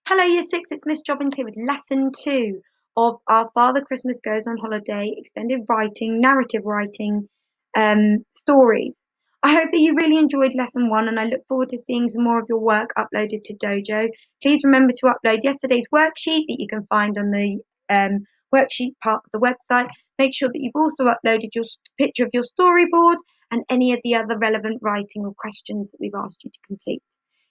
Hello, Year 6, it's Miss Jobbins here with Lesson 2 of our Father Christmas Goes on Holiday extended writing, narrative writing stories. I hope that you really enjoyed Lesson 1 and I look forward to seeing some more of your work uploaded to Dojo. Please remember to upload yesterday's worksheet that you can find on the worksheet part of the website. Make sure that you've also uploaded your picture of your storyboard and any of the other relevant writing or questions that we've asked you to complete.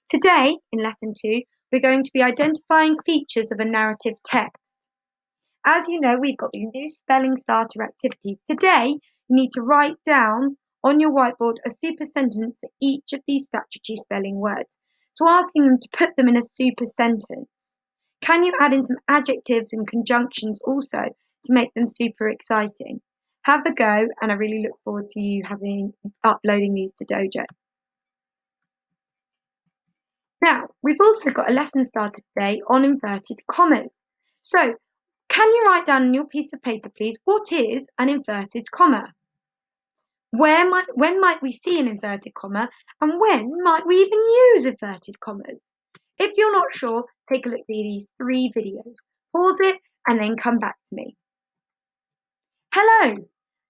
Today, in Lesson 2, we're going to be identifying features of a narrative text. As you know, we've got these new spelling starter activities. Today, you need to write down on your whiteboard a super sentence for each of these statutory spelling words. So asking them to put them in a super sentence. Can you add in some adjectives and conjunctions also to make them super exciting? Have a go, and I really look forward to you uploading these to Dojo. Now, we've also got a lesson started today on inverted commas. So, can you write down on your piece of paper, please, what is an inverted comma? When might we see an inverted comma, and when might we even use inverted commas? If you're not sure, take a look at these 3 videos. Pause it and then come back to me. Hello!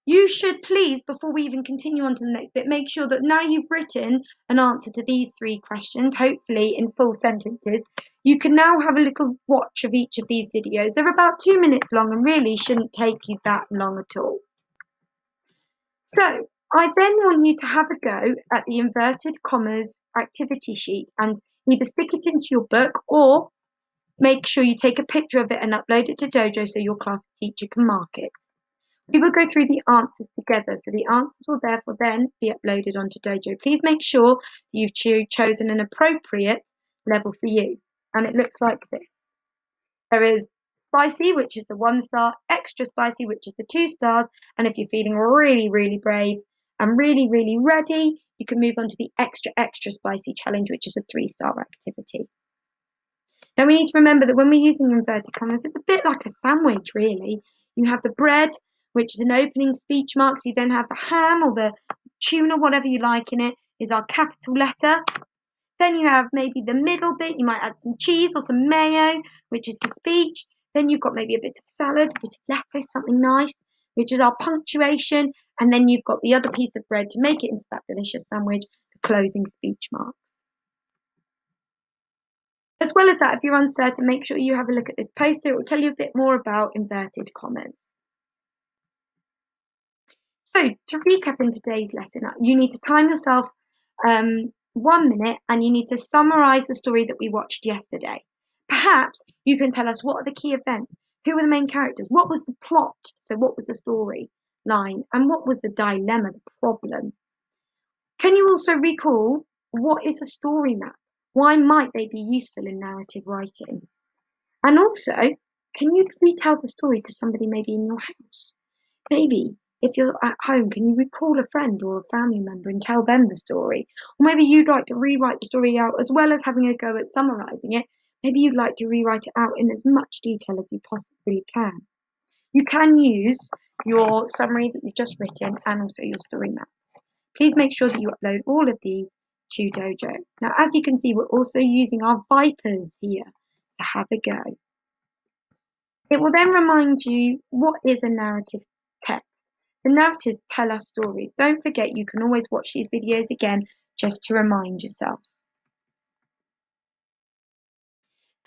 You should please, before we even continue on to the next bit, make sure that now you've written an answer to these 3 questions, hopefully in full sentences, you can now have a little watch of each of these videos. They're about 2 minutes long and really shouldn't take you that long at all. So, I then want you to have a go at the inverted commas activity sheet and either stick it into your book or make sure you take a picture of it and upload it to Dojo so your class teacher can mark it. We will go through the answers together, so the answers will therefore then be uploaded onto Dojo. Please make sure you've chosen an appropriate level for you, and it looks like this. There is spicy, which is the 1 star, extra spicy, which is the 2 stars, and if you're feeling really, really brave and really, really ready, you can move on to the extra, extra spicy challenge, which is a 3-star activity. Now we need to remember that when we're using inverted commas, it's a bit like a sandwich, really. You have the bread, which is an opening speech mark. So you then have the ham or the tuna, whatever you like in it, is our capital letter. Then you have maybe the middle bit. You might add some cheese or some mayo, which is the speech. Then you've got maybe a bit of salad, a bit of lettuce, something nice, which is our punctuation. And then you've got the other piece of bread to make it into that delicious sandwich, the closing speech marks. As well as that, if you're uncertain, make sure you have a look at this poster. It will tell you a bit more about inverted commas. So, to recap in today's lesson, you need to time yourself 1 minute and you need to summarise the story that we watched yesterday. Perhaps you can tell us what are the key events, who were the main characters, what was the plot, so what was the story line, and what was the dilemma, the problem. Can you also recall what is a story map? Why might they be useful in narrative writing? And also, can you retell the story to somebody maybe in your house? Maybe if you're at home, can you recall a friend or a family member and tell them the story? Or maybe you'd like to rewrite the story out as well as having a go at summarising it. Maybe you'd like to rewrite it out in as much detail as you possibly can. You can use your summary that you've just written and also your story map. Please make sure that you upload all of these to Dojo. Now, as you can see, we're also using our Vipers here to have a go. It will then remind you what is a narrative text. The narratives tell us stories. Don't forget, you can always watch these videos again just to remind yourself.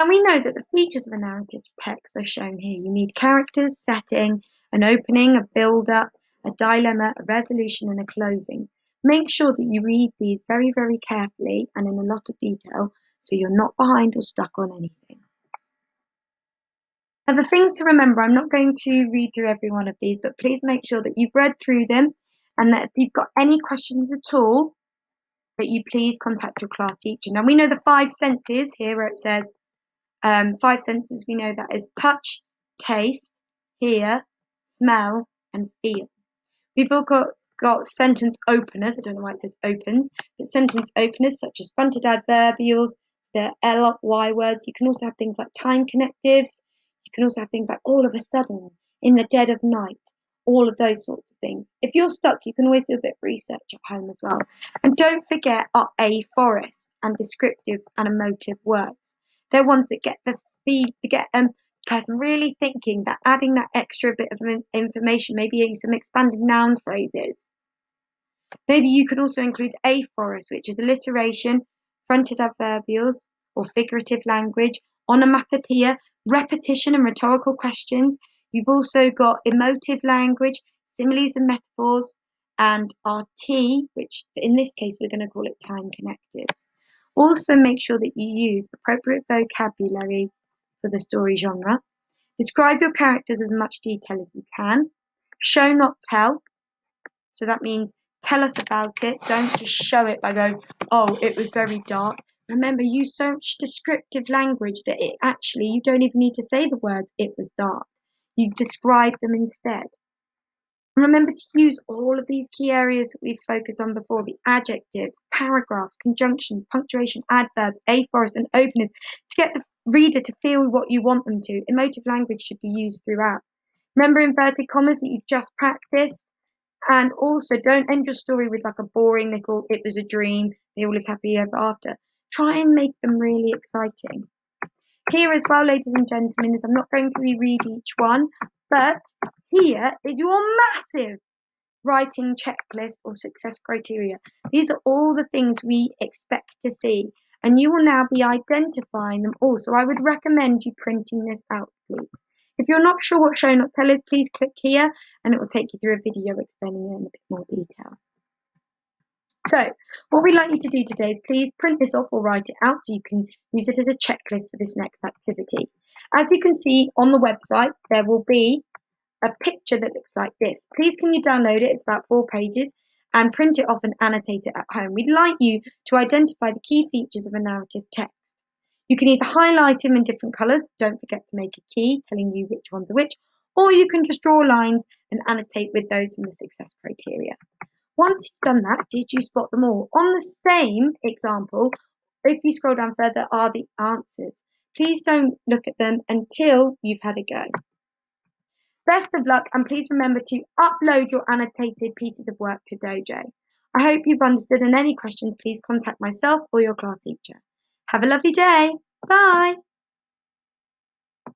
And we know that the features of a narrative text are shown here. You need characters, setting, an opening, a build-up, a dilemma, a resolution, and a closing. Make sure that you read these very, very carefully and in a lot of detail so you're not behind or stuck on anything. Now, the things to remember, I'm not going to read through every one of these, but please make sure that you've read through them and that if you've got any questions at all, that you please contact your class teacher. Now, we know the 5 senses here where it says 5 senses, we know that is touch, taste, hear, smell, and feel. We've all got sentence openers. I don't know why it says opens, but sentence openers such as fronted adverbials, the ly words. You can also have things like time connectives. You can also have things like all of a sudden, in the dead of night, all of those sorts of things. If you're stuck, you can always do a bit of research at home as well. And don't forget our a forest and descriptive and emotive words. They're ones that get the person really thinking, that adding that extra bit of information, maybe some expanded noun phrases. Maybe you could also include aphorus, which is alliteration, fronted adverbials or figurative language, onomatopoeia, repetition and rhetorical questions. You've also got emotive language, similes and metaphors, and RT, which in this case we're going to call it time connectives. Also make sure that you use appropriate vocabulary for the story genre. Describe your characters as much detail as you can. Show, not tell. So that means tell us about it. Don't just show it by going, oh, it was very dark. Remember, use such descriptive language that it actually, you don't even need to say the words, it was dark. You describe them instead. And remember to use all of these key areas that we've focused on before, the adjectives, paragraphs, conjunctions, punctuation, adverbs, aphors, and openers, to get the reader to feel what you want them to. Emotive language should be used throughout. Remember inverted commas that you've just practiced? And also, don't end your story with like a boring little, it was a dream, they all lived happily ever after. Try and make them really exciting. Here as well, ladies and gentlemen, is I'm not going to reread each one, but here is your massive writing checklist or success criteria. These are all the things we expect to see, and you will now be identifying them all. So I would recommend you printing this out, please. If you're not sure what show not tell is, please click here and it will take you through a video explaining it in a bit more detail. So what we'd like you to do today is please print this off or write it out so you can use it as a checklist for this next activity. As you can see on the website, there will be a picture that looks like this. Please can you download it? It's about 4 pages and print it off and annotate it at home. We'd like you to identify the key features of a narrative text. You can either highlight them in different colours, don't forget to make a key telling you which ones are which, or you can just draw lines and annotate with those from the success criteria. Once you've done that, did you spot them all? On the same example, if you scroll down further, are the answers. Please don't look at them until you've had a go. Best of luck, and please remember to upload your annotated pieces of work to Dojo. I hope you've understood, and any questions, please contact myself or your class teacher. Have a lovely day. Bye.